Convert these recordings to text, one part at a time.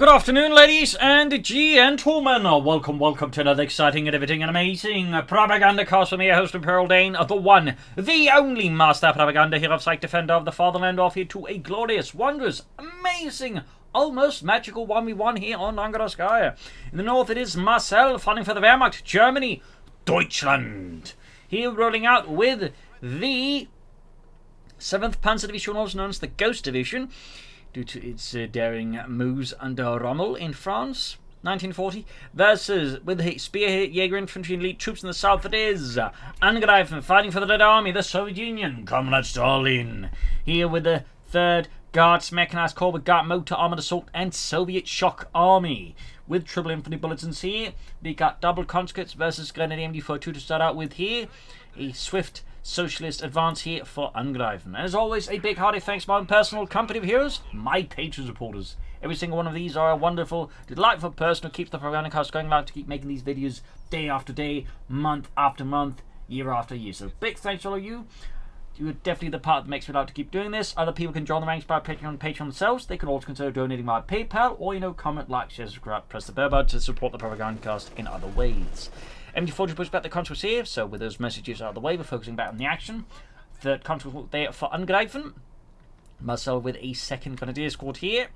Good afternoon, ladies and gentlemen. Welcome to another exciting and riveting and amazing Propagandacast with me, your host Imperial Dane, the one, the only master propaganda hero of psych defender of the fatherland, off here to a glorious, wondrous, amazing, almost magical 1v1 here on Langraskaya. In the north it is Marcel, fighting for the Wehrmacht, Germany, Deutschland. Here rolling out with the 7th Panzer Division, also known as the Ghost Division, due to its daring moves under Rommel in France, 1940, versus with the Spearhead, Jaeger infantry and elite troops in the south. It is Angreifen, fighting for the Red Army, the Soviet Union, Comrade Stalin. Here with the 3rd Guards Mechanized Corps with Guard Motor Armoured Assault and Soviet Shock Army. With triple infantry bulletins here, we got double conscripts versus Grenadier MD42 to start out with here. A swift socialist advance here for Angreifen. And as always, a big hearty thanks to my own personal company of heroes, my Patreon supporters. Every single one of these are a wonderful, delightful person who keeps the Propagandacast going, like to keep making these videos day after day, month after month, year after year. So big thanks to all of you. You're definitely the part that makes me like to keep doing this. Other people can join the ranks by Patreon themselves. They can also consider donating via PayPal, or comment, like, share, subscribe, press the bell button to support the Propagandacast in other ways. MD40 pushed back the conscripts here, so with those messages out of the way, we're focusing back on the action. 3rd conscript there for Angreifen. Marcel with a 2nd Grenadier squad here.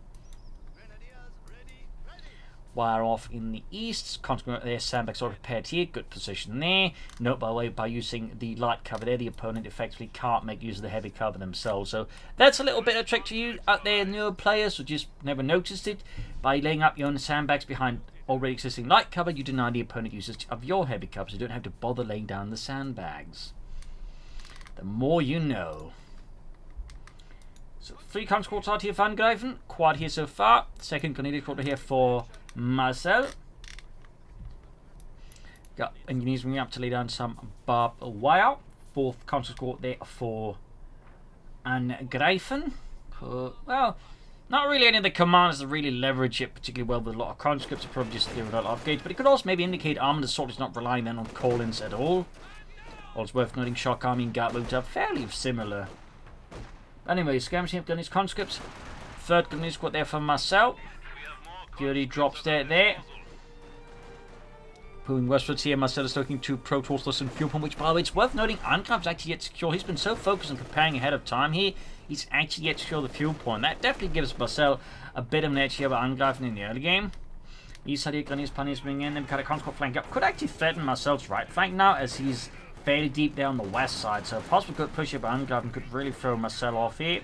Wire off in the east. Conscript there, sandbags are prepared here. Good position there. Note, by the way, by using the light cover there, the opponent effectively can't make use of the heavy cover themselves. So that's a little bit of trick to you out there, newer players who just never noticed it. By laying up your own sandbags behind already existing light cover, you deny the opponent usage of your heavy cover, so you don't have to bother laying down the sandbags. The more you know. So 3 conscripts out here for Angreifen. Quad here so far. 2nd Grenadier quarter here for Marcel. Got engineers moving up to lay down some barbed wire. 4th conscript there for Angreifen. Well, not really any of the commanders that really leverage it particularly well with a lot of conscripts. Probably just clear it out of gauge, but it could also maybe indicate armoured assault is not relying then on call-ins at all. Also worth noting, Shock Army and Guard Motor are fairly similar. Anyway, skirmishing up his conscripts. 3rd Grenadier squad there for Marcel. Fury drops there. Pulling westwards here, Marcel is looking to pro towards and fuel pump, which by the way, it's worth noting, Angreifen's actually yet secure. He's been so focused on preparing ahead of time here, he's actually yet to secure the fuel point. That definitely gives Marcel a bit of an edge here over Angreifen in the early game. East side here, Grenadiers Pioneers bring in, they've got a conscript flank up. Could actually threaten Marcel's right flank now, as he's fairly deep down the west side. So a possible good push here by Angreifen could really throw Marcel off here,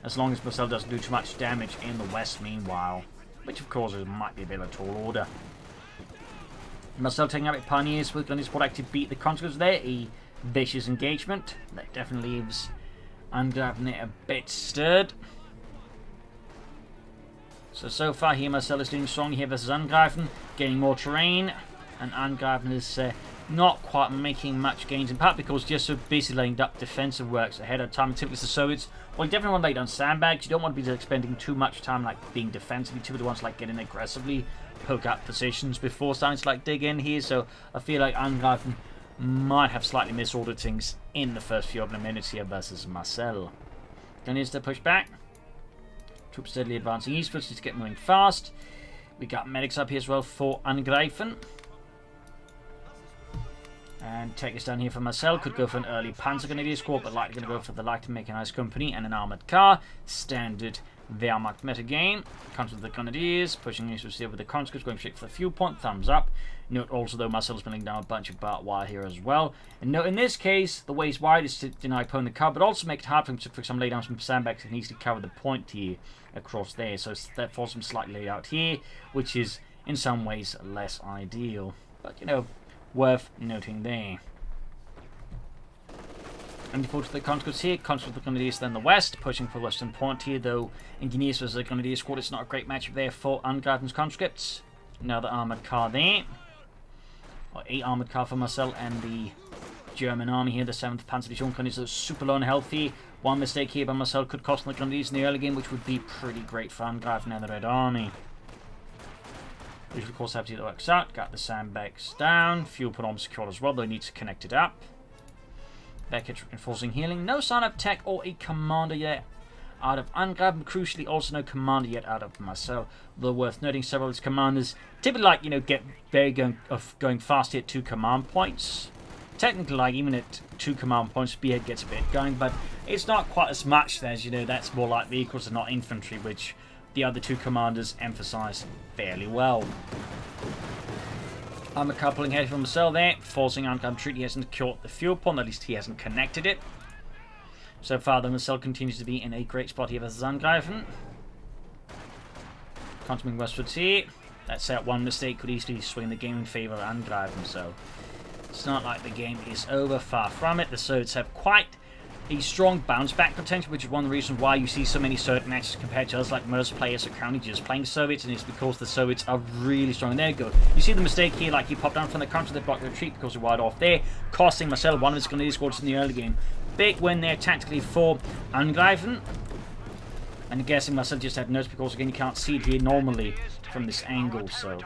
as long as Marcel doesn't do too much damage in the west meanwhile. Which of course might be a bit of a tall order. Marcel taking out Pioneers with Grenadiers squad actually beat the conscripts there. A vicious engagement. That definitely leaves Angreifen there a bit stirred. So far here Marcel is doing strong here versus Angreifen, gaining more terrain, and Angreifen is not quite making much gains, in part because just so busy laying up defensive works ahead of time. Typically the Soviets, well, you definitely want to lay down sandbags. You don't want to be spending too much time like being defensive. You typically want to like get in aggressively, poke out positions before starting to like dig in here. So I feel like Angreifen might have slightly misordered things in the first few opening minutes here versus Marcel. Grenadiers to push back. Troops steadily advancing eastwards to get moving fast. We got medics up here as well for Angreifen. And take us down here for Marcel. Could go for an early Panzer Grenadier squad, but likely going to go for the light mechanized company and an armoured car. Standard Wehrmacht meta game. Comes with the Grenadiers, pushing eastwards here with the conscripts, going straight for the fuel point. Thumbs up. Note also, though, Marcel's been laying down a bunch of barbed wire here as well. And note, in this case, the way he's wide is to deny opponent the cover, but also make it hard for him to, for example, lay down some sandbags and easily cover the point here across there. So that forces him slightly laid out here, which is in some ways less ideal. But, worth noting there. And before to the conscripts here, conscripts with the Grenadiers then the west, pushing for western point here, though Engineers versus the Grenadier squad, it's not a great matchup there for Angreifen's conscripts. Another armoured car there. Or a armoured car for Marcel and the German army here, the 7th Panzer Division. Grenadiers are super low and healthy. One mistake here by Marcel could cost the Grenadiers in the early game, which would be pretty great for Angreifen and the Red Army. Which of course have to work out. Got the sandbags down. Fuel put on secured as well, though he needs to connect it up. Back enforcing healing. No sign of tech or a commander yet out of Angreifen. Crucially, also no commander yet out of Marcel. Though worth noting, several of his commanders typically, like, get very going fast at 2 command points. Technically, like, even at 2 command points, Spearhead gets a bit going, but it's not quite as much as, that's more like vehicles and not infantry, which the other 2 commanders emphasize fairly well. Armor coupling heading from Marcel there, forcing Angreifen retreat. He hasn't secured the fuel pond, at least he hasn't connected it. So far, the Marcel continues to be in a great spot here versus Angreifen. Continuing westwards here. That set one mistake could easily swing the game in favour of Angreifen, so it's not like the game is over, far from it. The Soviets have quite a strong bounce back potential, which is one of the reasons why you see so many Soviet matches compared to us. Like, most players are currently just playing Soviets, and it's because the Soviets are really strong. And there you go. You see the mistake here, like he popped down from the country, they blocked the retreat because they're wide off there, costing Marcel one of his grenadier squads in the early game. Big win there tactically for Angreifen. And I'm guessing Marcel just had notes because, again, you can't see it here normally from this angle, so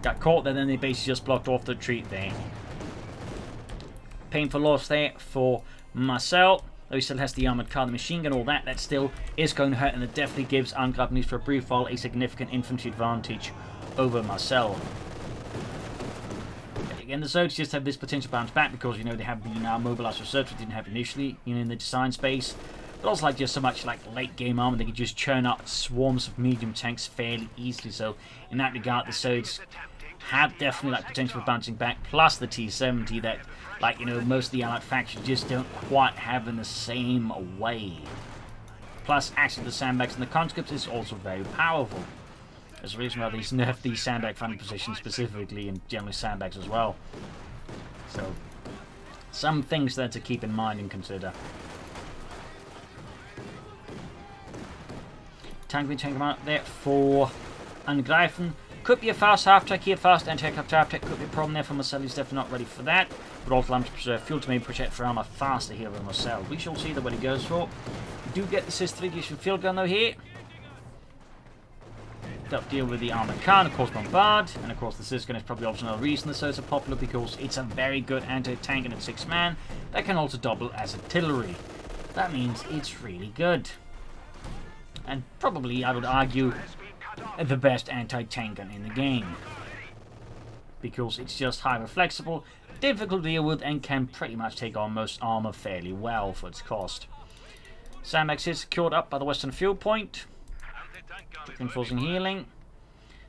got caught there, then they basically just blocked off the retreat there. Painful loss there for Marcel, though he still has the armoured car, the machine gun, all that. That still is going to hurt, and it definitely gives Angreifen, at least for a brief while, a significant infantry advantage over Marcel. Again, the Soviets just have this potential bounce back because, they have the now mobilised reserves they didn't have initially, in the design space. But also, like, just so much, like, late game armor, they can just churn out swarms of medium tanks fairly easily. So, in that regard, the Soviets have definitely, like, potential for bouncing back, plus the T-70 that, like, most of the Allied factions just don't quite have in the same way. Plus, actually, the sandbags and the conscripts is also very powerful. There's a reason why they nerfed the sandbag funding position specifically, and generally sandbags as well. So, some things there to keep in mind and consider. Tank command there for Angreifen. Could be a fast half-track here, fast anti-aircraft half-track. Could be a problem there for Marcel, he's definitely not ready for that. But also allow him to preserve fuel to maybe project for armour faster here than Marcel. We shall see what he goes for. We do get the CIS-3 edition field gun though here. They'll deal with the armoured car and of course bombard. And of course the CIS gun is probably also another reason the Soviets are popular, because it's a very good anti-tank and at 6 man that can also double as artillery. That means it's really good. And probably, I would argue, the best anti-tank gun in the game. Because it's just hyper flexible, difficult to deal with, and can pretty much take on most armor fairly well for its cost. Sandbags is secured up by the western fuel point. Enforcing healing.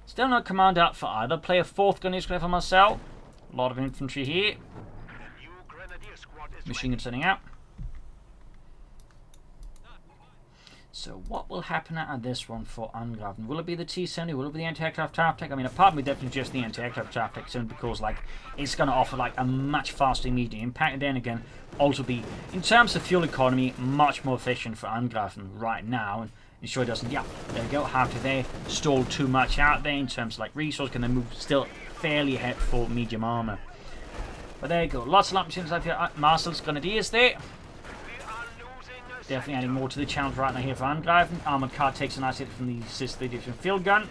Still no command out for either. Play a 4th gun is for Marcel. A lot of infantry here. Machine gun setting out. So what will happen out of this one for Angreifen? Will it be the T-70? Will it be the anti-aircraft half-track? I mean, apart from me, definitely just the anti-aircraft half-track, simply because, like, it's going to offer, like, a much faster immediate impact. And then again, also be, in terms of fuel economy, much more efficient for Angreifen right now. And ensure it doesn't, yeah, there we go, half to there, stall too much out there in terms of, like, resource, can then move still fairly ahead for medium armor. But there you go, lots of machines like here. Marcel's Grenadiers there. Definitely adding more to the challenge right now here for Angreifen. Armoured car takes a nice hit from the CIS-3 edition field gun.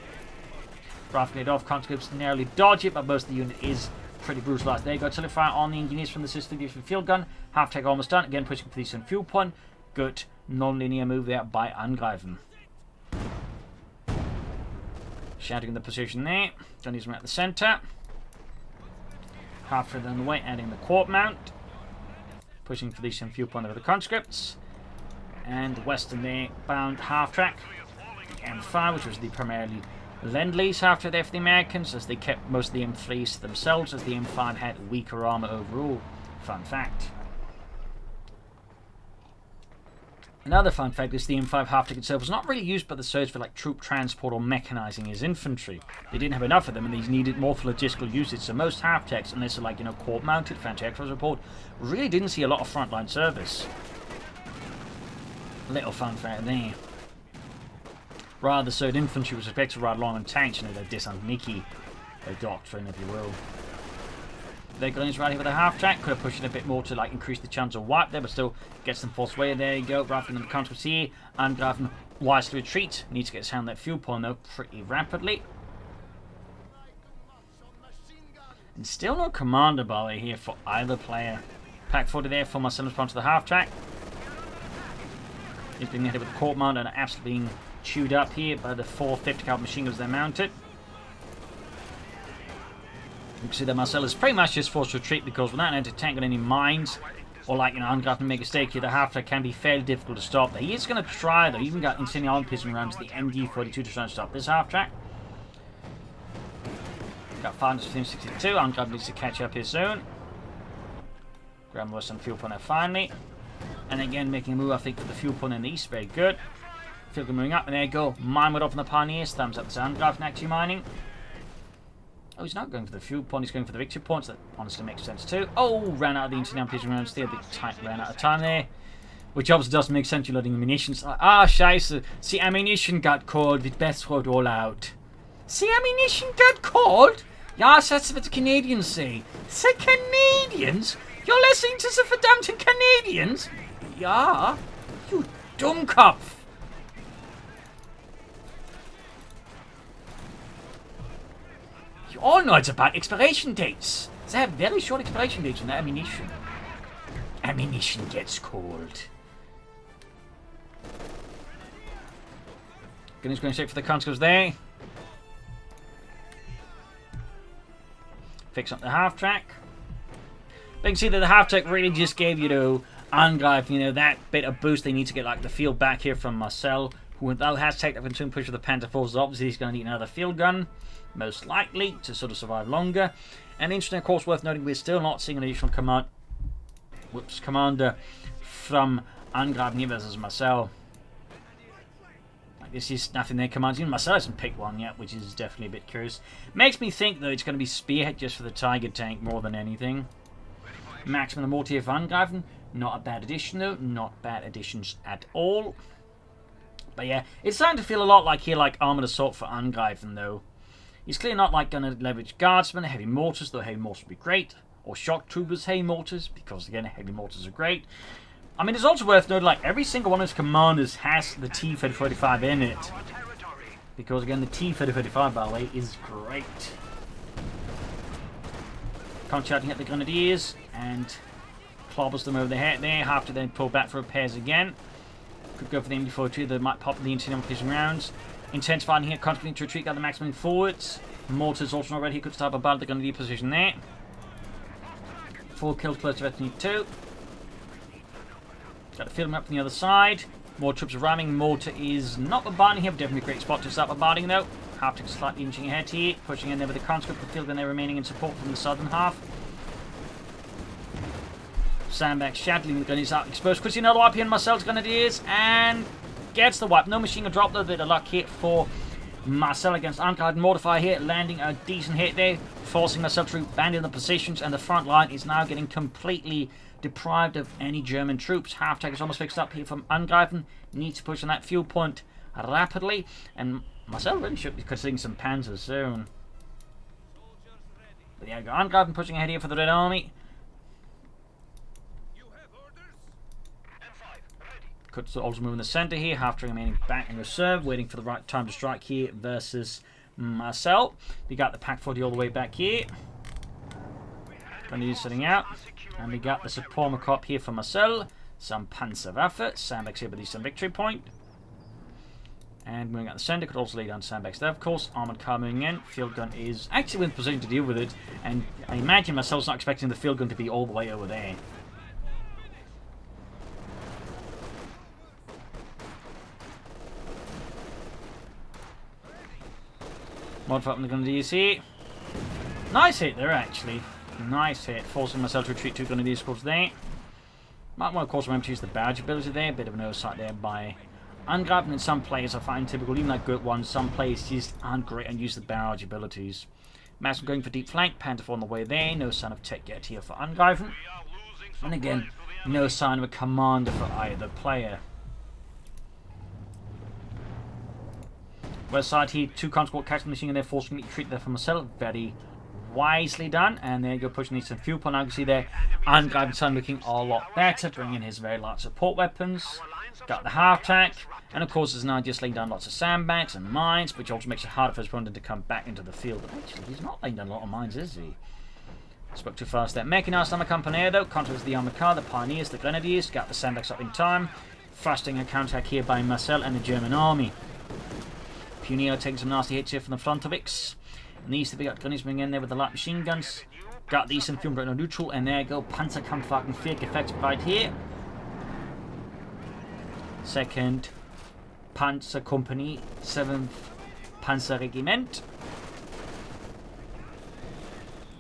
Rifling it off, conscripts narrowly dodge it, but most of the unit is pretty brutalized. There you go, artillery fire on the engineers from the CIS-3 edition field gun. Half take almost done, again pushing for the eastern fuel point. Good non-linear move there by Angreifen. Shouting the position there. Johnny's at the centre. Half further on the way, adding the quarter mount. Pushing for the eastern fuel point over the conscripts. And western there, bound half-track. The M5, which was the primarily Lend-Lease after there for the Americans, as they kept most of the M3s to themselves, as the M5 had weaker armour overall. Fun fact. Another fun fact is the M5 half-track itself was not really used by the Soviets for, like, troop transport or mechanizing his infantry. They didn't have enough of them, and these needed more for logistical usage, so most half-tracks, unless they're, like, court-mounted, anti-aircraft support, really didn't see a lot of frontline service. Little fun fact there. Rather, the Soviet infantry was expected to ride along on tanks, their Desantniki, their doctrine, if you will. Their guns right here with a half-track, could have pushed it a bit more to, like, increase the chance of wipe there, but still gets them forced away. There you go, Rifling on the conscripts here, and Angreifen wisely retreat. Needs to get his hand on that fuel point though pretty rapidly. And still no commander bar here for either player. Pack 40 there for Marcel response to the half-track. He's being hit with the court mount and absolutely being chewed up here by the 4 50 caliber machine guns they're mounted. You can see that Marcel is pretty much just forced to retreat because without an anti-tank on any mines, or like, Angreifen make a mistake here, the half-track can be fairly difficult to stop. He is going to try, though. He even got incendiary armor piercing rounds, the MG42 to try and stop this half-track. Got 562. Angreifen needs to catch up here soon. Grab more some fuel point there finally. And again, making a move, I think, for the fuel point in the east. Very good. Fuel point moving up, and there you go. Mine went off on the Pioneers. Thumbs up to Angreifen actually mining. Oh, he's not going for the fuel point, he's going for the victory points. That honestly makes sense too. Oh, ran out of the incendiary piercing rounds there. Big tight ran out of time there. Which obviously doesn't make sense, you're loading munitions. Ah, scheiße. See, ammunition got cold. We'd best throw it all out. See, ammunition got cold? Yes, that's what the Canadians say. Say Canadians? You're listening to the verdammten Canadians? Yeah. You Dummkopf. You all know it's about expiration dates. They have very short expiration dates on their ammunition. Ammunition gets cold. Gunner's going straight for the conscripts there. Fix up the half-track. But you can see that the half-track really just gave, Angreifen, that bit of boost they need to get, like, the field back here from Marcel, who though has taken up and soon push with the Panther forces. Obviously, he's going to need another field gun, most likely, to sort of survive longer. And interesting, of course, worth noting, we're still not seeing an additional commander from Angreifen here versus Marcel. Like, this is nothing they command. Even Marcel hasn't picked one yet, which is definitely a bit curious. Makes me think, though, it's going to be Spearhead just for the Tiger tank more than anything. Maximum the mortar for Angreifen. Not a bad addition, though. Not bad additions at all. But yeah, it's starting to feel a lot like armoured assault for Angreifen, though. He's clearly not going to leverage guardsmen, heavy mortars, though heavy mortars would be great. Or shock troopers, heavy mortars, because again, heavy mortars are great. I mean, it's also worth noting, every single one of his commanders has the T-3045 in it. Because again, the T-3045, by the way, is great. Contracting at the Grenadiers, and clobbers them over the head there. Have to then pull back for repairs again. Could go for the MD42, they might pop the incendiary piercing rounds. Intensifying here, constantly to retreat, got the maximum forwards. Mortars also not ready, he could start a battle the Grenadier position there. 4 kills close to Bethany 2. Got to fill him up from the other side. More troops arriving. Mortar is not bombarding here, but definitely a great spot to start bombarding though. Half to slightly inching ahead here, pushing in there with the conscript, the field gun there remaining in support from the southern half. Sandbags shattering the Grenadiers out exposed. Quickly another wipe here on Marcel's Grenadiers and gets the wipe. No machine gun drop, a little bit of luck here for Marcel against Angreifen. Mortify here, landing a decent hit there, forcing Marcel to abandon the positions, and the front line is now getting completely deprived of any German troops. Half-track is almost fixed up here from Angreifen. Needs to push on that fuel point rapidly, and Marcel really should be considering some panzers soon. But yeah, Angreifen pushing ahead here for the Red Army. Could also move in the centre here, half-track remaining back in reserve, waiting for the right time to strike here versus Marcel. We got the Pack 40 all the way back here. Grenadiers setting out. And we got the support cop here for Marcel. Some Panzerwaffe. Sandbags here, but some victory point. And moving out the centre, could also lay down sandbags there, of course. Armoured car moving in. Field gun is actually in position to deal with it. And I imagine Marcel's not expecting the field gun to be all the way over there. Modify from the Grenadiers here. Nice hit there, actually. Nice hit. Forcing Marcel to retreat 2 Grenadier squads there. Might want, of course, remember to use the barrage ability there. Bit of an oversight there by Angreifen. And some players I find typical, even like good ones, some players just aren't great and use the barrage abilities. Maxim going for deep flank. Panther on the way there. No sign of tech yet here for Angreifen. And again, no sign of a commander for either player. West side here, 2 conscript catching the machine and they're forcing me to retreat there for Marcel. Very wisely done. And there you go, pushing these some fuel point. Now you can see there, Angreifen looking a lot better, bringing in his very large support weapons. Got the half-track. And of course, is now just laying down lots of sandbags and mines, which also makes it harder for his opponent to come back into the field. But actually, he's not laying down a lot of mines, is he? Spoke too fast there. Mechanized armor company though, contracts the armored car, the Pioneers, the Grenadiers. Got the sandbags up in time. Thrusting a counterattack here by Marcel and the German army. Pioneer taking some nasty hits here from the front of it. And these three got gunnies bringing in there with the light machine guns. Got these in Film no neutral, and there you go. Panzerkampfwagen 4 effects right here. Second Panzer Company, 7th Panzer Regiment.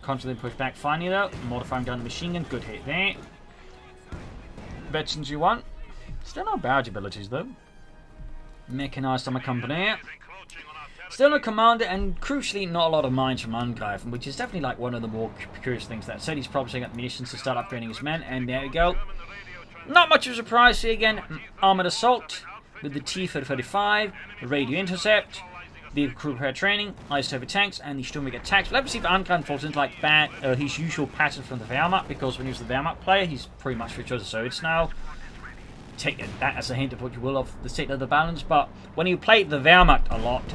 Constantly push back finally though. Modifying down the machine gun. Good hit there. Veterans you want. Still no barrage abilities though. Mechanized on my company. Still no commander, and crucially not a lot of mines from Angreifen, which is definitely like one of the more curious things. That said, he's probably setting up munitions to start upgrading his men, and there we go. Not much of a surprise here again. Armoured Assault with the T-35, radio intercept, vehicle crew repair training, ice heavy tanks, and the Sturmweg attacks. But let's see if Angreifen falls into like his usual pattern from the Wehrmacht, because when he was the Wehrmacht player, he's pretty much switched over to Soviets now. Take that as a hint of what you will of the state of the balance, but when he played the Wehrmacht a lot,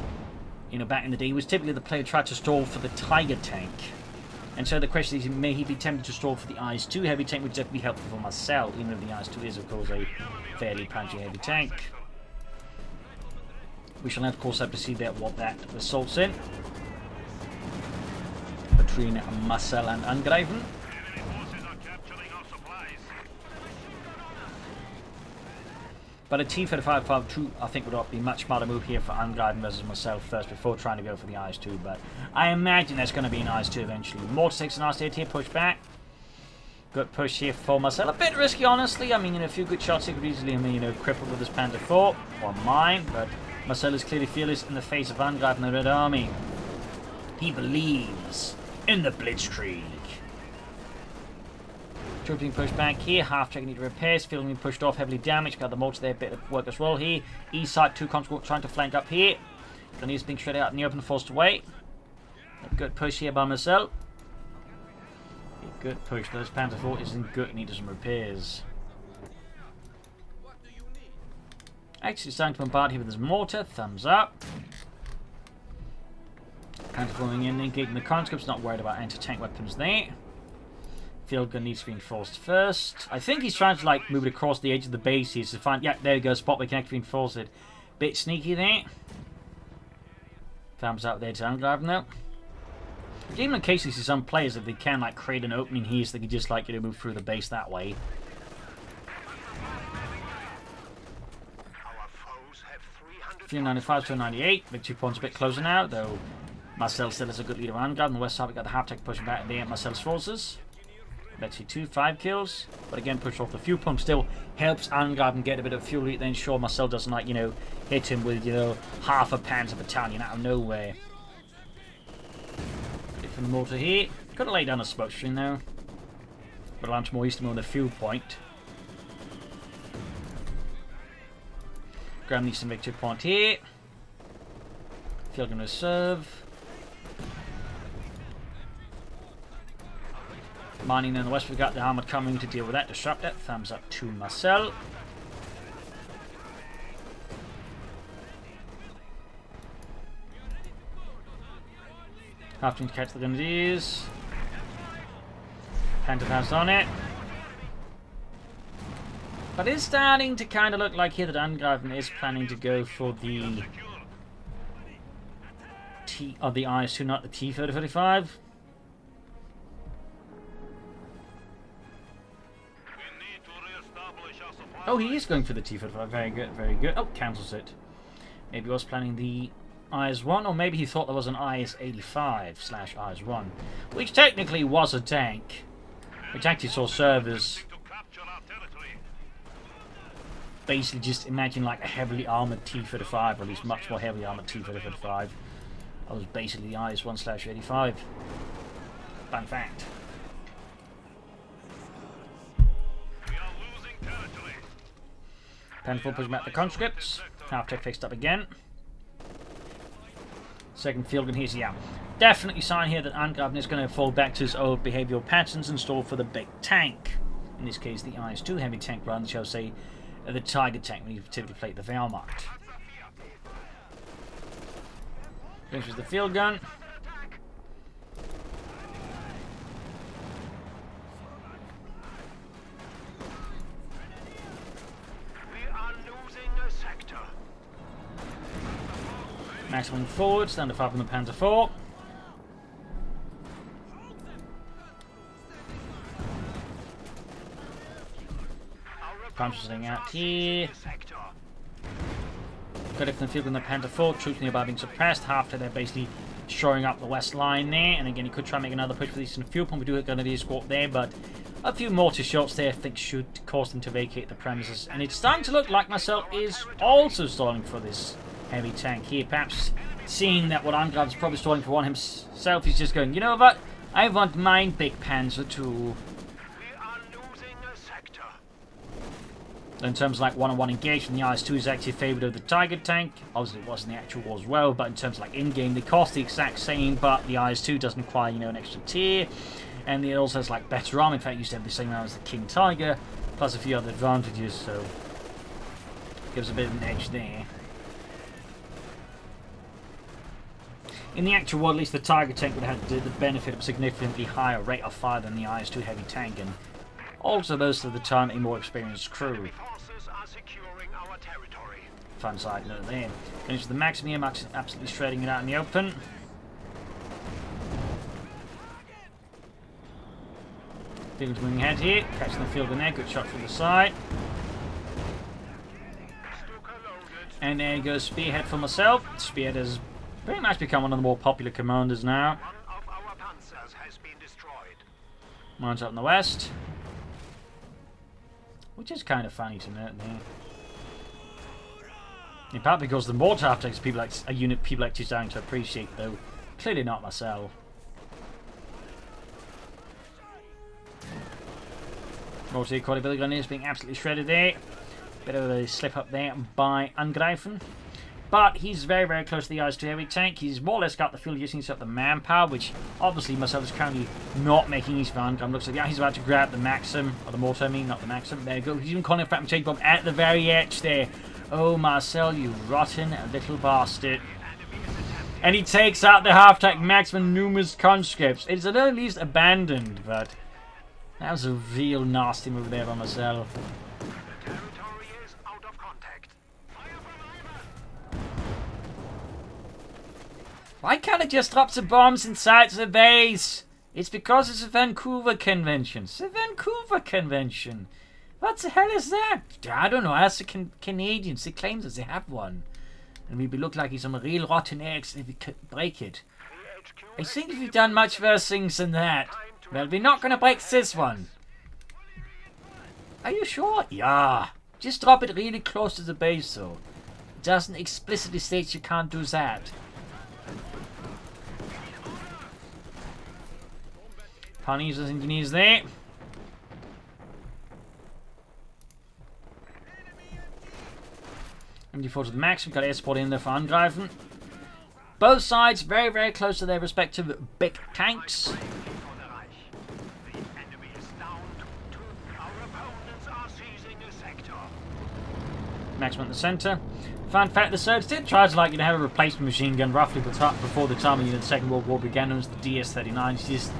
you know, back in the day, he was typically the player who tried to stall for the Tiger tank. And so the question is, may he be tempted to stall for the IS-2 heavy tank, which would be helpful for Marcel, even if the IS-2 is, of course, a fairly punchy heavy tank. We shall, of course, have to see what that assault's in between Marcel and Angreifen. But a T-35-2, I think, would be a much smarter move here for Angreifen versus Marcel first before trying to go for the IS-2. But I imagine there's going to be an IS-2 eventually. Mortar takes a nice hit here, push back. Good push here for Marcel. A bit risky, honestly. I mean, a few good shots he could easily, cripple with his Panzer IV or mine. But Marcel is clearly fearless in the face of Angreifen and the Red Army. He believes in the Blitzkrieg. Troops being pushed back here, half checking need repairs, field being pushed off, heavily damaged, got the mortar there, bit of work as well here. East side, 2 conscripts trying to flank up here. Grenadiers being shredded out in the open, forced away. A good push here by Marcel. A good push, those Panzer IV isn't good, needed some repairs. Actually starting to bombard here with his mortar, thumbs up. Panzer IV moving in, engaging the conscripts, not worried about anti-tank weapons there. Field gun needs to be enforced first. I think he's trying to like move it across the edge of the base here to find. Yeah, there you go. Spot where can actually enforce it. Bit sneaky there. Thumbs up there to Angreifen now. Even in case you see some players, if they can like create an opening here, so they can just like move through the base that way. Our 395 to 98. Victory point's a bit closer now, though. Marcel still has a good lead around. On the west side, we got the half-tech pushing back there at Marcel's forces. Let's see, 5 kills. But again, push off the fuel pump still helps Angreifen get a bit of fuel lead. Then sure, Marcel doesn't like, hit him with, half a Panzer battalion out of nowhere. Get from the mortar here. Got to lay down a smoke screen though. But launch more eastern on the fuel point. Grab the eastern victory point here. Field gun reserve. Mining in the west, we've got the armoured coming to deal with that, disrupt it. Thumbs up to Marcel. Having to catch the Grenadiers. Panther on it. But it's starting to kind of look like here that Angreifen is planning to go for the the IS-2, not the T-35. Oh, he is going for the T-35. Very good, very good. Oh, cancels it. Maybe he was planning the IS-1, or maybe he thought there was an IS-85/IS-1, which technically was a tank, which actually saw servers. Basically, just imagine like a heavily armored T-35, or at least much more heavily armored T-35. That was basically the IS-1/85. Fun fact. Penfold pushing back the conscripts. Half-tech fixed up again. Second field gun here's yeah. Definitely sign here that Angreifen is going to fall back to his old behavioural patterns and stall for the big tank. In this case, the IS-2 heavy tank rather than, shall say, the Tiger tank when you typically played the Wehrmacht. Finishes the field gun. IS moving forward, stand up from the Panzer IV. Panzers sitting out here. Got it from the field in the Panzer IV, troops nearby being suppressed. After they're basically shoring up the west line there, and again, he could try and make another push for the eastern fuel pump. We do have Grenadier escort there, but a few mortar shots there I think should cause them to vacate the premises. And it's starting to look like Marcel is also stalling for this heavy tank here. Perhaps seeing that what Angreifen's probably stalling for one himself, he's just going, you know what? I want mine big Panzer too. In terms of like one-on-one engagement, the IS-2 is actually favoured of the Tiger tank. Obviously, it was in the actual war as well, but in terms of like in-game, they cost the exact same, but the IS-2 doesn't require, you know, an extra tier. And it also has like better armor. In fact, it used to have the same armor as the King Tiger, plus a few other advantages, so gives a bit of an edge there. In the actual war, at least the Tiger tank would have the benefit of a significantly higher rate of fire than the IS-2 heavy tank, and also most of the time a more experienced crew. Fun side note there. Going to the Maxim here, Max absolutely shredding it out in the open. Field's moving ahead here, catching the field in there, good shot from the side. And there goes Spearhead for Marcel. Spearhead has pretty much become one of the more popular commanders now. Mine's up in the west. Which is kind of funny to note there. In part because the mortar after people like a unit people actually starting to appreciate, though clearly not Marcel. Mortar quality grenadiers being absolutely shredded there. Bit of a slip up there by Angreifen. But he's very, very close to the IS-2 heavy tank. He's more or less got the field, just needs up the manpower, which obviously Marcel is currently not making his vanguard. Looks like he's about to grab the Maxim, or the mortar, I mean, not the Maxim. There you go. He's even calling a fragment change bomb at the very edge there. Oh, Marcel, you rotten little bastard. And he takes out the half-tank Maxim and numerous conscripts. It's at least abandoned, but that was a real nasty move there by Marcel. Why can't it just drop some bombs inside the base? It's because it's a Vancouver convention. It's a Vancouver convention. What the hell is that? I don't know. Ask the Canadians. They claim that they have one. And we'd look like some real rotten eggs if we could break it. I think we've done much worse things than that. Well, we're not going to break this one. Are you sure? Yeah. Just drop it really close to the base, though. It doesn't explicitly state you can't do that. Pawnees as engineers there. MD4 to the max. We've got air support in there for Angreifen. Both sides very, very close to their respective big tanks. Maximum at the centre. Fun fact, the Serbs did try to have a replacement machine gun roughly before the time the Second World War began. It was the DS-39. It's just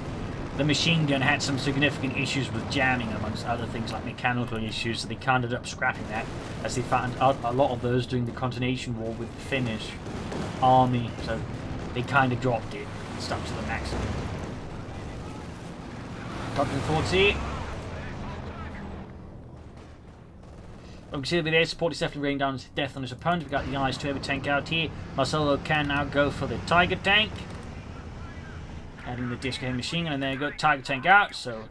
the machine gun had some significant issues with jamming, amongst other things like mechanical issues, so they kind of ended up scrapping that, as they found out a lot of those during the Continuation War with the Finnish army, so they kind of dropped it and stuck to the maximum. Got forwards here. We can see the air support is definitely bringing down death on his opponent. We've got the IS-2 heavy tank out here. Marcel can now go for the Tiger tank. Adding the disc machine gun, and there you go, Tiger tank out. So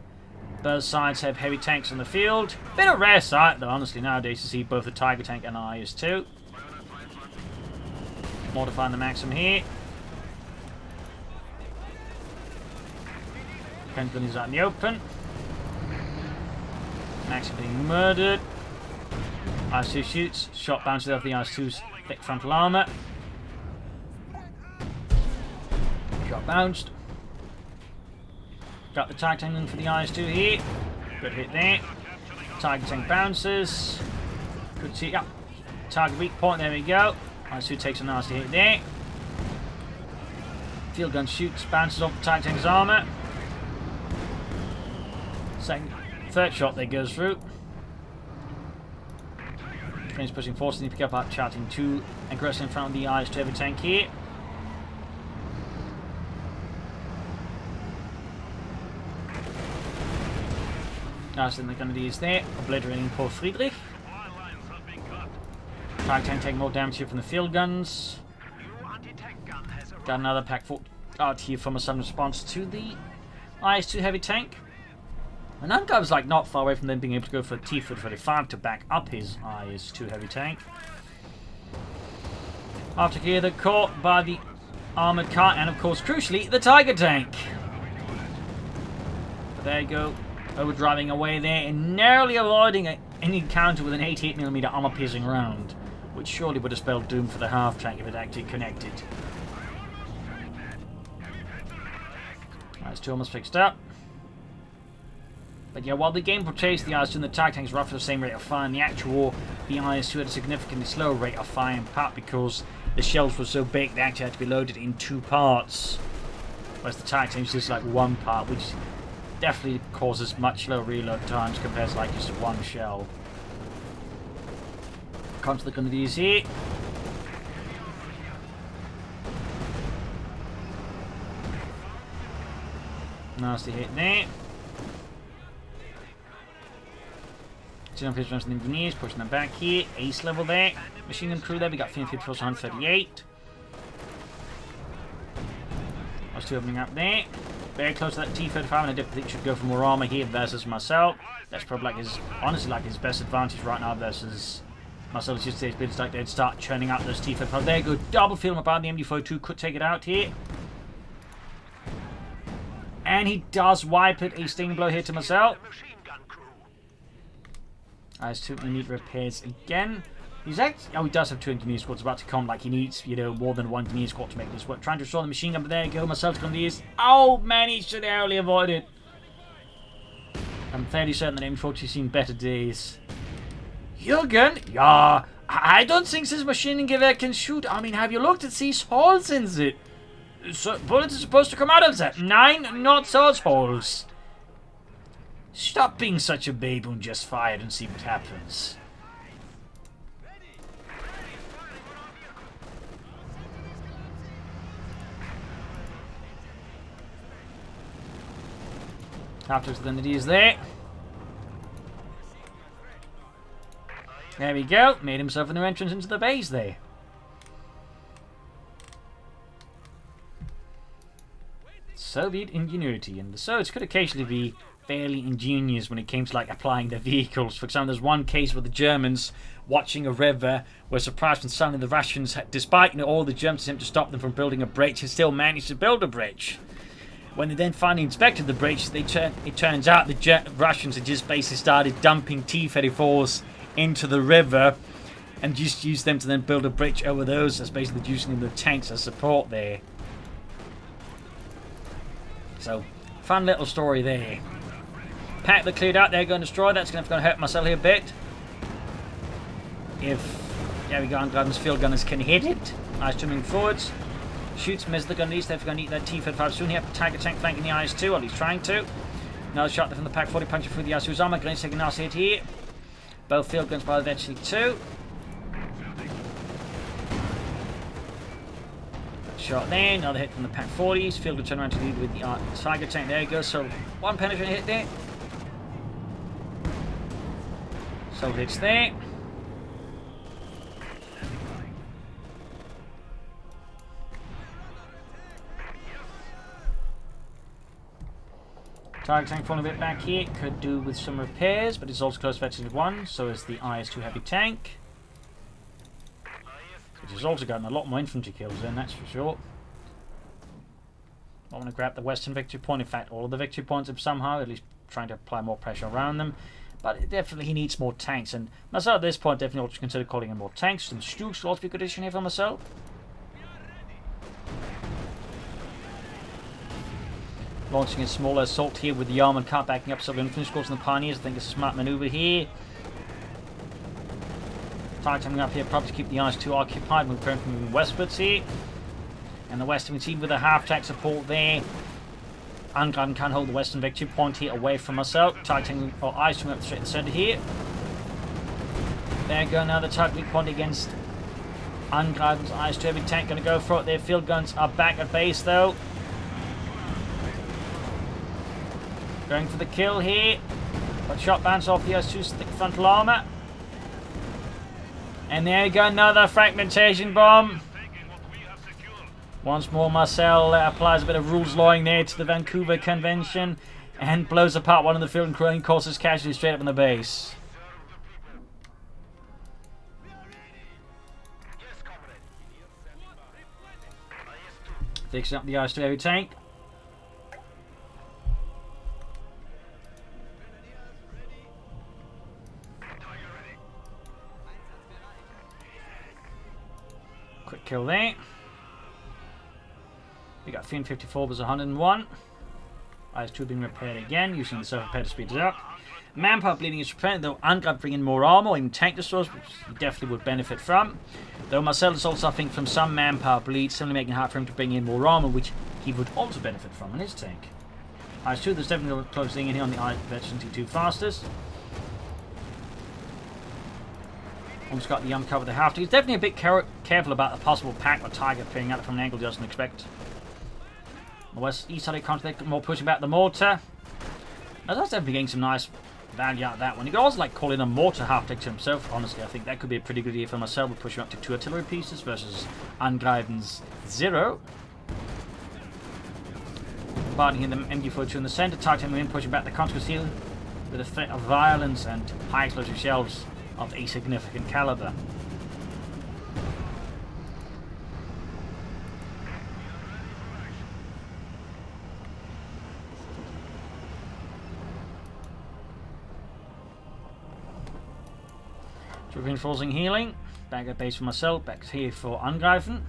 both sides have heavy tanks on the field. Bit of a rare sight, though, honestly, nowadays to see both the Tiger tank and IS-2. Modifying the Maxim here. Pendulum is out in the open. Maxim being murdered. IS-2 shoots. Shot bounces off the IS-2's thick frontal armour. Shot bounced. Got the Tiger tank in for the IS-2 here. Good hit there. Tiger tank bounces. Good see. Yep. Target weak point. There we go. IS-2 takes a nasty hit there. Field gun shoots. Bounces off the Tiger tank's armour. Third shot there goes through. Train's pushing forward. Need to pick up charting 2 aggressive in front of the IS-2 heavy tank here. That's in the Grenadiers there, obliterating poor Friedrich. Tank taking more damage here from the field guns. Got another pack 4 out here from a sudden response to the IS-2 heavy tank. And Angreifen was like not far away from them being able to go for a T-45 to back up his IS-2 heavy tank. After here, they're caught by the armoured car and, of course, crucially, the Tiger tank. But there you go, overdriving away there and narrowly avoiding an encounter with an 88mm armor-piercing round, which surely would have spelled doom for the half tank if it actually connected. IS-2 almost fixed up. But yeah, while the game portrays the IS-2 and the Tiger tanks roughly the same rate of fire, in the actual war, the IS-2 had a significantly slower rate of fire, in part because the shells were so big they actually had to be loaded in 2 parts. Whereas the Tiger tanks just like 1 part, which definitely causes much slower reload times compared to like just 1 shell. Comes to the Grenadiers here. Nasty hit there. Two on runs the engineers, pushing them back here. Ace level there. Machine gun crew there. We got 350 plus 138. Those 2 opening up there. Very close to that T-35, and I definitely think should go for more armor here versus Marcel. That's probably like his, honestly, like his best advantage right now versus Marcel. It's just it's like they'd start churning out those T-35. There you go. Double field about the MD-42 could take it out here. And he does wipe it. A stinging blow here to Marcel. IS-2 need repairs again. He's actually, he does have 2 engineer squads about to come. Like he needs, you know, more than 1 engineer squad to make this work. Trying to restore the machine gun, but there you go. Marcel's going to use. Oh man, he should narrowly avoid it. I'm fairly certain that M40's seen better days. Jürgen? Yeah, I don't think this machine gun can shoot. I mean, have you looked at these holes in it? So, bullets are supposed to come out of that. 9, not those holes. Stop being such a baboon, just fire it and see what happens. After the Grenadiers there. There we go. Made himself a new entrance into the base there. Soviet ingenuity, and the Soviets could occasionally be fairly ingenious when it came to like applying their vehicles. For example, there's one case where the Germans, watching a river, were surprised when suddenly the Russians, despite all the Germans attempt to stop them from building a bridge, had still managed to build a bridge. When they then finally inspected the bridge, it turns out the Russians had just basically started dumping T-34s into the river and just used them to then build a bridge over those, as basically using the tanks as support there. So, fun little story there. Pack that cleared out, they're going to destroy. That's going to hurt Marcel here a bit. If, there we go, Angreifen's field gunners can hit it. Nice moving forwards. Shoots, misses the Grenadiers. They're going to eat that T-35 soon here. Tiger tank flanking the IS-2, or at least trying to. Another shot there from the Pack 40, punching through the IS-2's armor. Grenadiers taking a nasty hit here. Both field guns by eventually 2. Shot there, another hit from the Pack 40s. Field gun turn around to lead with the Tiger tank. There you go. So, 1 penetrating hit there. So hits there. Tiger tank falling a bit back here. Could do with some repairs, but it's also close to 1. So is the IS-2 heavy tank. Which has also gotten a lot more infantry kills in, that's for sure. I want to grab the western victory point. In fact, all of the victory points have somehow, at least trying to apply more pressure around them. But definitely he needs more tanks. And Marcel at this point definitely ought to consider calling in more tanks. Some Stooks will also be a good addition here for Marcel. Launching a smaller assault here with the armoured car backing up several infantry squads and the Pioneers. I think it's a smart manoeuvre here. Target coming up here, probably to keep the IS-2 occupied. We're currently moving westwards here. And the western team with a half-tack support there. Angreifen can hold the western victory point here away from Marcel. Targeting or IS-2 up straight in the centre here. There you go, now the target point against Angreifen's IS-2 heavy tank. Going to go for it. Their field guns are back at base though. Going for the kill here. But shot bounce off the IS-2's thick frontal armour. And there you go, another fragmentation bomb. Once more, Marcel applies a bit of rules lawing there to the Vancouver Convention and blows apart one of the field and crew and causes casualties straight up in the base. Fixing up the IS-2 heavy tank. Quick kill there. We got Fiend 54 was 101. IS-2 being repaired again, using the self-repair to speed it up. Manpower bleeding is repaired, though Angreifen bringing more armor, even tank destroyers, which he definitely would benefit from. Though Marcel is also suffering from some manpower bleed, suddenly making it hard for him to bring in more armor, which he would also benefit from in his tank. IS-2, there's definitely closing in here on the IS-2 fastest. Almost got the cover they have to. He's definitely a bit careful about the possible pack or target appearing at it from an angle he doesn't expect. The west east side of the conflict, more pushing back the mortar. Now that's definitely getting some nice value out of that one. You could also like call in a mortar half-deck to himself. Honestly, I think that could be a pretty good idea for myself. We'll push him up to 2 artillery pieces versus Angreifen's 0. Bombarding in the MG42 in the center, targeting him, pushing back the conscript hill with a threat of violence and high explosive shells of a significant caliber. So reinforcing healing. Back at base for Marcel, back here for Angreifen.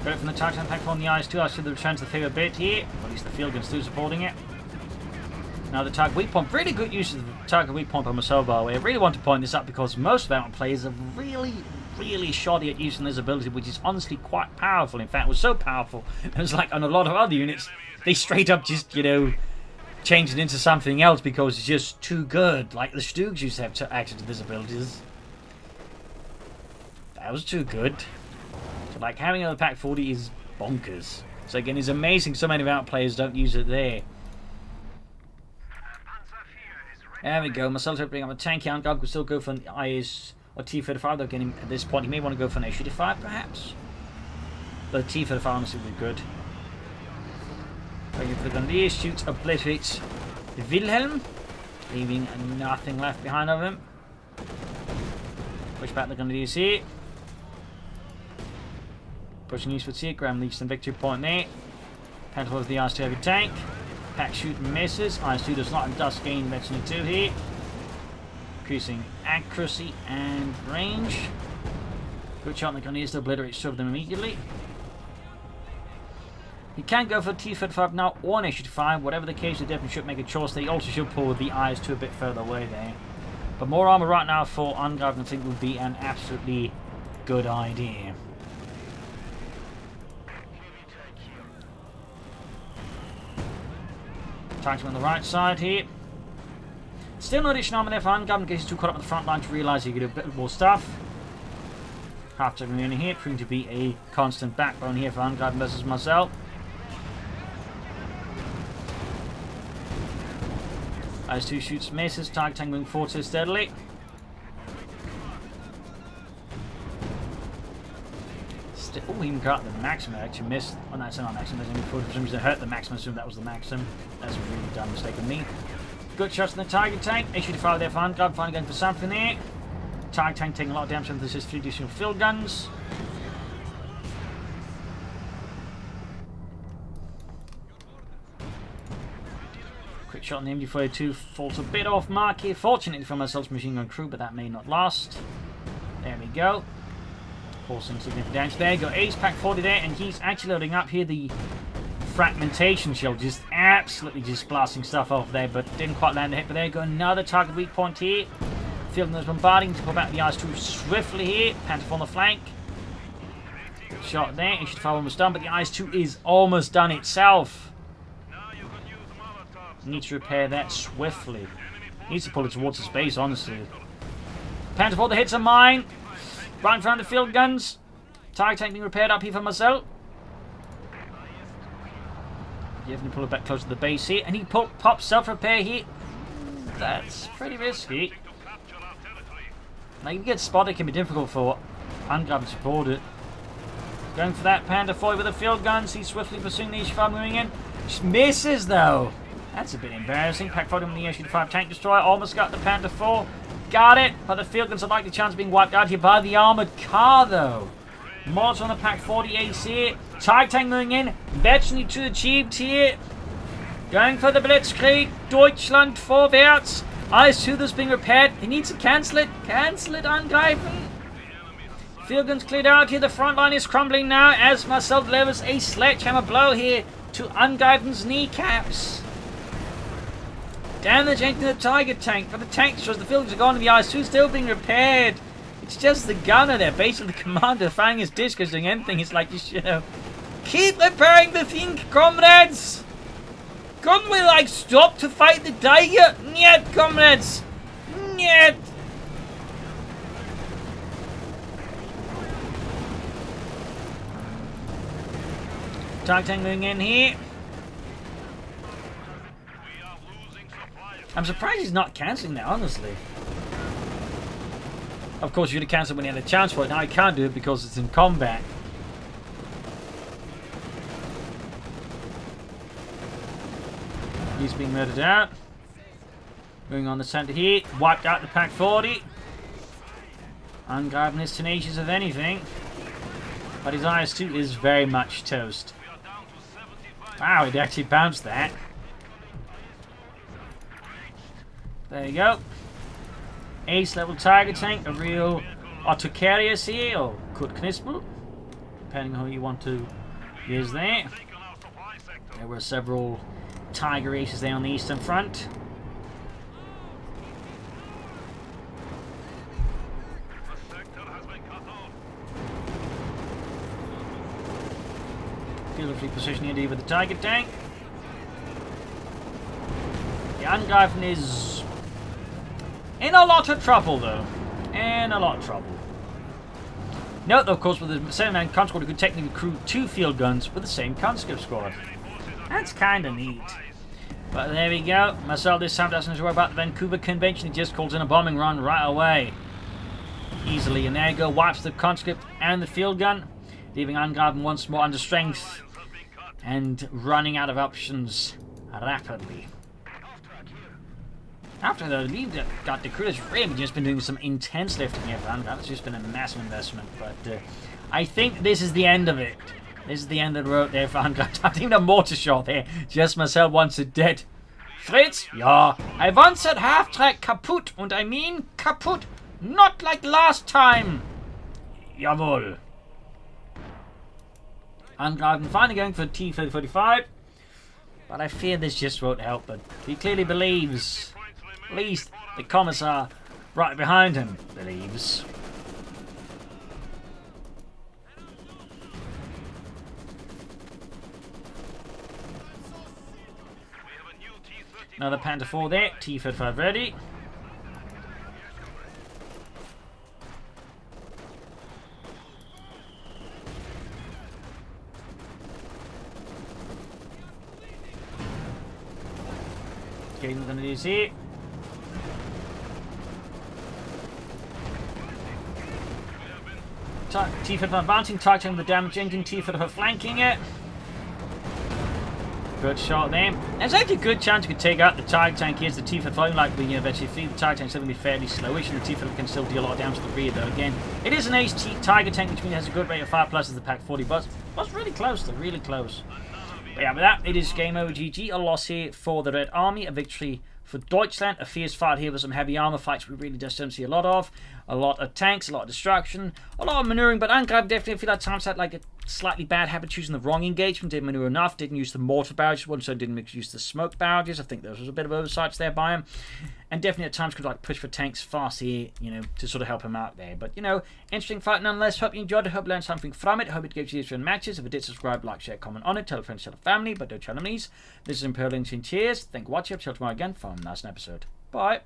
Got it from the target impact on the IS-2. I see the return to the figure a bit here. At least the field guns still supporting it. Now the target weak point. Really good use of the target weak point by Marcel, by the way. I really want to point this out because most of our players are really shoddy at using this ability, which is honestly quite powerful. In fact, it was so powerful, it was like on a lot of other units, they straight up just, you know, changed it into something else because it's just too good. Like the Stoogs used to have access to these abilities. That was too good. So like having another Pack 40 is bonkers. So again, it's amazing so many of our players don't use it there. There we go. Marcel's opening up a tank. Angreifen could still go for an IS or T-35. Though again, at this point, he may want to go for an A-35 perhaps. But the T-35 honestly would be good. Waiting for the Grenadier, shoots, obliterates Wilhelm, leaving nothing left behind of him. Push back the Grenadiers here. Pushing eastwards here, Graham leaves some victory point there. Pentacle of the IS-2 heavy tank. Pack shoot and misses. IS-2 does not have dust gain mentioned 2 here. Increasing accuracy and range. Good shot on the Grenadiers to obliterate 2 of them immediately. He can go for T-35 now or an A-35. Whatever the case, they definitely should make a choice. They also should pull the IS-2 a bit further away there. But more armor right now for Angreifen I think would be an absolutely good idea. Targeting on the right side here. Still no additional armor there for Angreifen in case he's too caught up on the front line to realise he could do a bit more stuff. Half to remaining here, proving to be a constant backbone here for Angreifen versus Marcel. IS-2 shoots, misses, targeting moving forward so steadily. Oh, he even got the Maxim. I actually missed. Oh, that's not Maxim. There's only for some reason I hurt the Maxim. I assumed that was the Maxim. That's a really dumb mistake of me. Good shots in the target tank. A-35 there for Angreifen. Finally going for something there. Target tank taking a lot of damage from this is 3 additional field guns. Quick shot on the MG42 falls a bit off mark here. Fortunately for Marcel's machine gun crew, but that may not last. There we go. Causing significant damage there. Got Ace Pack 40 there, and he's actually loading up here the fragmentation shell, just absolutely just blasting stuff off there, but didn't quite land the hit. But there you go, another target weak point here. Field is bombarding to pull back the IS-2 swiftly here. Panther on the flank. Good shot there. A-35 almost done, but the IS-2 is almost done itself. Needs to repair that swiftly. Needs to pull it towards the space, honestly. Panther the hits a mine. Right in front of the field guns. Target tank being repaired up here for Marcel. You have to pull it back close to the base here. And he pops self-repair here. That's pretty risky. Now, if you get spotted, it can be difficult for Angreifen to support it. Going for that Panther 4 with the field guns. He's swiftly pursuing the H5 moving in. Just misses, though. That's a bit embarrassing. Pack 40 with the H5 tank destroyer. Almost got the Panther 4. Got it. But the field guns are likely chance of being wiped out here by the armoured car, though. Mods on the Pack 40 ace here. Target tank moving in. Eventually to achieved here. Going for the Blitzkrieg. Deutschland vorwärts. IS-2 that's being repaired. He needs to cancel it. Cancel it, Angreifen. Field guns cleared out here. The front line is crumbling now as Marcel delivers a sledgehammer blow here to Angreifen's kneecaps. Damage into the Tiger tank. But the tank shows the field guns are gone and the IS-2 still being repaired. It's just the gunner there, basically the commander firing his discus doing anything. It's like, you know, keep repairing the thing, comrades. Couldn't we, like, stop to fight the tiger? Niet, comrades. Niet. Target tank moving in here. I'm surprised he's not cancelling that, honestly. Of course, you could have cancelled when he had a chance for it. Now he can't do it because it's in combat. He's being murdered out. Moving on the centre here. Wiped out the Pack 40. Angreifen is tenacious of anything. But his IS-2 is very much toast. Wow, it actually bounced that. There you go. Ace level Tiger tank, a real Autocarius here, or Kurt Knispel, depending on who you want to use there. There were several Tiger aces there on the eastern front. Beautifully positioned indeed with the Tiger tank. The Angreifen is in a lot of trouble, though. In a lot of trouble. Note, though, of course, with the same man conscript, you could technically recruit 2 field guns with the same conscript squad. That's kind of neat. But there we go. Marcel this time doesn't worry about the Vancouver Convention. He just calls in a bombing run right away. Easily. And there you go. Wipes the conscript and the field gun, leaving Angreifen once more under strength and running out of options rapidly. After the lead that got the crew has really just been doing some intense lifting here for Angreifen. It's just been a massive investment. But I think this is the end of it. This is the end of the road there for Angreifen. Not even a mortar shot there. Just Marcel wants it dead. Fritz? Ja. I once said half-track kaputt. And I mean kaputt. Not like last time. Jawohl. Angreifen finally going for T-45. But I fear this just won't help. But he clearly believes. At least the commissar right behind him believes. Another Panther 4 there. T-35 ready. Okay, we're going to do this here. T-35 advancing, targeting the damage engine, T-35 flanking it. Good shot there. There's actually a good chance you could take out the Tiger tank. Here's the T-35 like when you eventually flee. The Tiger tank's still going to be fairly slowish, and the T-35 can still deal a lot of damage to the rear, though. Again, it is an ace Tiger tank, which means it has a good rate of fire, plus as the Pack 40, but was really close, though, really close. But yeah, with that, it is game over, GG. A loss here for the Red Army, a victory for Deutschland. A fierce fight here with some heavy armor fights we really just don't see a lot of. A lot of tanks, a lot of destruction, a lot of maneuvering, but Angreifen definitely feel like times had like a slightly bad habit choosing the wrong engagement. Didn't maneuver enough, didn't use the mortar barrages, also didn't use the smoke barrages. I think there was a bit of oversights there by him. And definitely at times could like push for tanks fast here, you know, to sort of help him out there. But, you know, interesting fight nonetheless. Hope you enjoyed it. Hope you learned something from it. Hope it gives you different matches. If it did, subscribe, like, share, comment on it. Tell a friend, tell a family, but don't tell enemies. This is Imperial Cheers. Thank you for watching. I'll see you tomorrow again for a nice episode. Bye.